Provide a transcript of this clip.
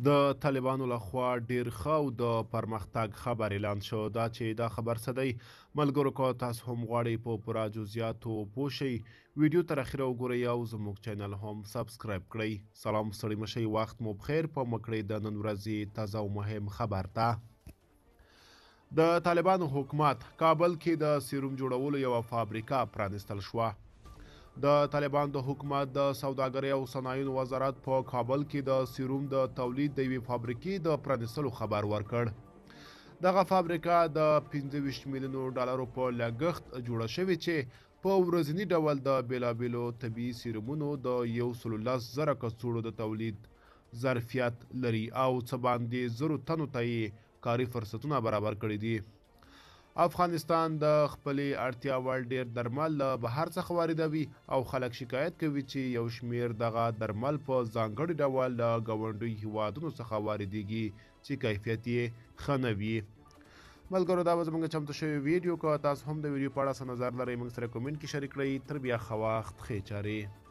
د طالبانو لخوا ډیر ښه او د پرمختګ خبر اعلان شو. دا خبر څه دی؟ ملګرو، که تاسو هم غواړئ په پوره جزئیاتو پوه شئ، ویډیو تر اخره وګورئ او زموږ چینل هم سبسکرایب کړئ. سلام، ستړي مه شئ، وخت مو بخیر. په مکړئ د نن ورځې تازه او مهم خبر ته. د طالبانو حکومت کابل کې د سیروم جوړولو یوه فابریکه پرانستل شوه. د طالبانو د حکومت د سوداګرۍ او صنایعو وزارت په کابل کې د سیروم د تولید د یوې فابریکې د پرانستلو خبر ورکړ. دغه فابریکه د 25 میلیونو ډالرو په لګښت جوړه شوې چې په ورځني ډول د بیلابیلو طبي سیرومونو د 110,000 کڅوړو د تولید ظرفیت لري او څه باندې 1000 تنو ته یې کاري فرصتونه برابر کړي دي. افغانستان د خپلې اړتیا وړ ډیر درمل له بهر څخه واردوي او خلک شکایت کوي چې یو شمیر دغه درمل په ځانګړي ډول له ګاونډیو هیوادونو څخه واردیږي چې کیفیت یې ښه نه وي. ملګرو، دا به زموږ چمتو شوی ویډیو. که تاسو هم د ویډیو په اړه څه نظر لرئ، موږ سره کومنټ کې شریک کړئ. تر بیا ښه وخت، ښې چارې.